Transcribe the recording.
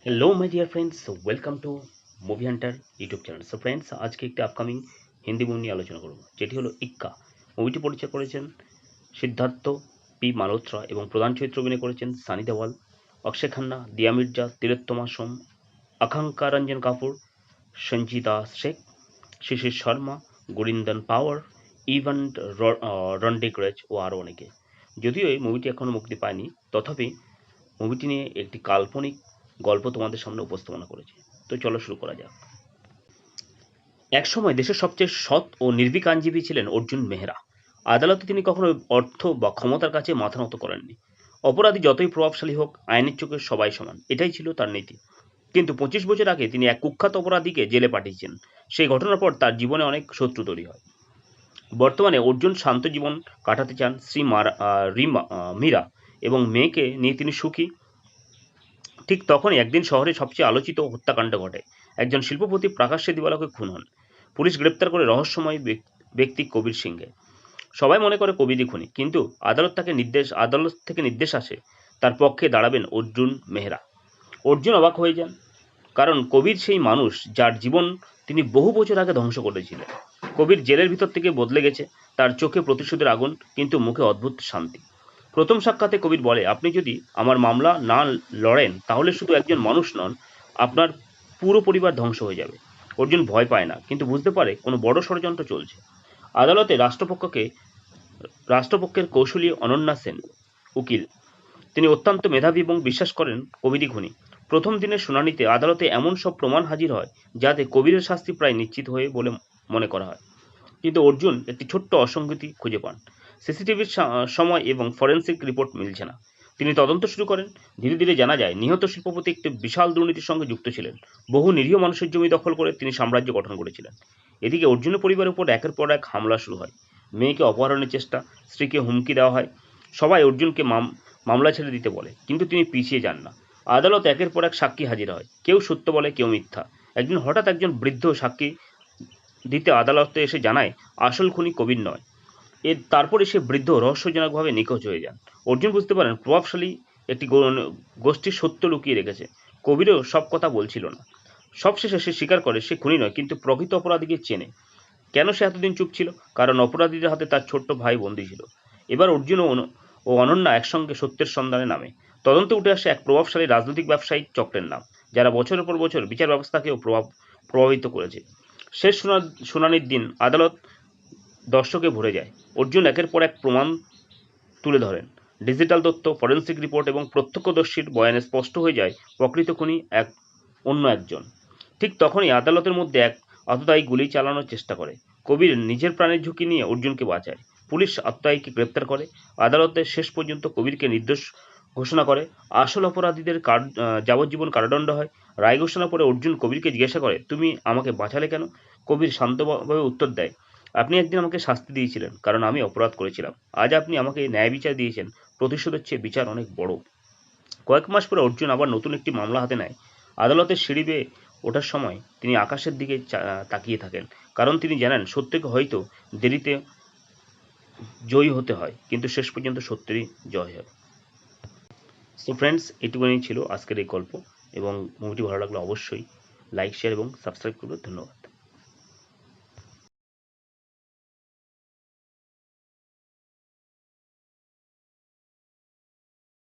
Hello my dear friends, welcome to movie hunter YouTube channel. So friends, আজকে একটি upcoming Hindi movie নিয়ে আলোচনা করব, যেটি হলো ইক্কা। মুভিটি পরিচালনা করেছেন সিদ্ধার্থ পি মালহোত্রা এবং প্রধান চরিত্রে অভিনয় করেছেন সানি দেওয়াল, অক্ষয় খান্না, দিয়া মির্জা, তিলোত্তমা সোম, আকাঙ্ক্ষা রঞ্জন কাপুর, সঞ্জিতা শেখ, শিশির শর্মা, গুরিন্দন পাওয়ার, ইভান রন্ডেগ্রেজ ও আরও অনেকে। যদিও এই মুভিটি এখনও মুক্তি পায়নি, তথাপি মুভিটি নিয়ে একটি কাল্পনিক গল্প তোমাদের সামনে উপস্থাপনা করেছে। তো চলো শুরু করা যাক। একসময় দেশের সবচেয়ে সৎ ও নির্ভীক আইনজীবী ছিলেন অর্জুন মেহরা। আদালতে তিনি কখনো অর্থ বা ক্ষমতার কাছে মাথা নত করেননি। অপরাধী যতই প্রভাবশালী হোক, আইনের চোখে সবাই সমান, এটাই ছিল তার নীতি। কিন্তু 25 বছর আগে তিনি এক কুখ্যাত অপরাধীকে জেলে পাঠিয়েছেন। সেই ঘটনার পর তার জীবনে অনেক শত্রু তৈরি হয়। বর্তমানে অর্জুন শান্ত জীবন কাটাতে চান। শ্রী মীরা এবং মেয়েকে নিয়ে তিনি সুখী। ঠিক তখনই একদিন শহরে সবচেয়ে আলোচিত হত্যাকাণ্ড ঘটে। একজন শিল্পপতি প্রকাশ্যে দিবালোকে খুন হন। পুলিশ গ্রেপ্তার করে রহস্যময় ব্যক্তি কবির সিংকে। সবাই মনে করে কবিরই খুনি, কিন্তু আদালত থেকে নির্দেশ আসে তার পক্ষে দাঁড়াবেন অর্জুন মেহরা। অর্জুন অবাক হয়ে যান, কারণ কবির সেই মানুষ যার জীবন তিনি বহু বছর আগে ধ্বংস করেছিলেন। কবির জেলের ভিতর থেকে বদলে গেছে, তার চোখে প্রতিশোধের আগুন, কিন্তু মুখে অদ্ভুত শান্তি। প্রথম সাক্ষাতে কবির বলে, আপনি যদি আমার মামলা না লড়েন তাহলে শুধু একজন মানুষ নন, আপনার পুরো পরিবার ধ্বংস হয়ে যাবে। অর্জুন ভয় পায় না, কিন্তু বুঝতে পারে কোনো বড় ষড়যন্ত্র চলছে। আদালতে রাষ্ট্রপক্ষের কৌশলী অনন্যা সেন উকিল। তিনি অত্যন্ত মেধাবী এবং বিশ্বাস করেন কবিরই খুনি। প্রথম দিনের শুনানিতে আদালতে এমন সব প্রমাণ হাজির হয় যাতে কবিরের শাস্তি প্রায় নিশ্চিত হয়ে বলে মনে করা হয়। কিন্তু অর্জুন একটি ছোট্ট অসঙ্গতি খুঁজে পান। সিসিটিভির সময় এবং ফরেন্সিক রিপোর্ট মিলছে না। তিনি তদন্ত শুরু করেন। ধীরে ধীরে জানা যায় নিহত শিল্পপতি একটি বিশাল দুর্নীতির সঙ্গে যুক্ত ছিলেন। বহু নিরীহ মানুষের জমি দখল করে তিনি সাম্রাজ্য গঠন করেছিলেন। এদিকে অর্জুনের পরিবারের উপর একের পর এক হামলা শুরু হয়। মেয়েকে অপহরণের চেষ্টা, স্ত্রীকে হুমকি দেওয়া হয়। সবাই অর্জুনকে মামলা ছেড়ে দিতে বলে, কিন্তু তিনি পিছিয়ে যান না। আদালত একের পর এক সাক্ষী হাজির হয়, কেউ সত্য বলে, কেউ মিথ্যা। একদিন হঠাৎ একজন বৃদ্ধ সাক্ষী দিতে আদালতে এসে জানায় আসল খুনি কবির নয়। তারপরে সে বৃদ্ধ রহস্যজনকভাবে নিখোঁজ হয়ে যান। অর্জুন বুঝতে পারেন প্রভাবশালী একটি গোষ্ঠীর সত্য লুকিয়ে রেখেছে। কবিরও সব কথা বলছিল না। সবশেষে সে স্বীকার করে সে খুনি নয়, কিন্তু প্রকৃত অপরাধীকে চেনে। কেন সে এতদিন চুপ ছিল? কারণ অপরাধীদের হাতে তার ছোট্ট ভাই বন্দী ছিল। এবার অর্জুন ও অনন্যা একসঙ্গে সত্যের সন্ধানে নামে। তদন্তে উঠে আসে এক প্রভাবশালী রাজনৈতিক ব্যবসায়ী চক্রের নাম, যারা বছরের পর বছর বিচার ব্যবস্থাকেও প্রভাবিত করেছে। শেষ শুনানির দিন আদালত দর্শকে ভরে যায়। অর্জুন একের পর এক প্রমাণ তুলে ধরেন। ডিজিটাল তথ্য, ফরেন্সিক রিপোর্ট এবং প্রত্যক্ষদর্শীর বয়ানে স্পষ্ট হয়ে যায় প্রকৃত খুনি অন্য একজন। ঠিক তখনই আদালতের মধ্যে এক আততায়ী গুলি চালানোর চেষ্টা করে। কবির নিজের প্রাণের ঝুঁকি নিয়ে অর্জুনকে বাঁচায়। পুলিশ আততায়ীকে গ্রেপ্তার করে। আদালতে শেষ পর্যন্ত কবিরকে নির্দোষ ঘোষণা করে। আসল অপরাধীদের যাবজ্জীবন কারাদণ্ড হয়। রায় ঘোষণার পরে অর্জুন কবিরকে জিজ্ঞাসা করে, তুমি আমাকে বাঁচালে কেন? কবির শান্তভাবে উত্তর দেয়, আপনি একদিন আমাকে শাস্তি দিয়েছিলেন কারণ আমি অপরাধ করেছিলাম। আজ আপনি আমাকে ন্যায় বিচার দিয়েছেন। প্রতিশোধের চেয়ে বিচার অনেক বড়। কয়েক মাস পরে অর্জুন আবার নতুন একটি মামলা হাতে নেয়। আদালতের সিঁড়ি বেয়ে ওঠার সময় তিনি আকাশের দিকে তাকিয়ে থাকেন, কারণ তিনি জানেন সত্যকে হয়তো দেরিতে জয়ী হতে হয়, কিন্তু শেষ পর্যন্ত সত্যেরই জয় হয়। সো ফ্রেন্ডস, এটুকুনি ছিল আজকের এই গল্প, এবং মুভিটি ভালো লাগলে অবশ্যই লাইক, শেয়ার এবং সাবস্ক্রাইব করবে। ধন্যবাদ।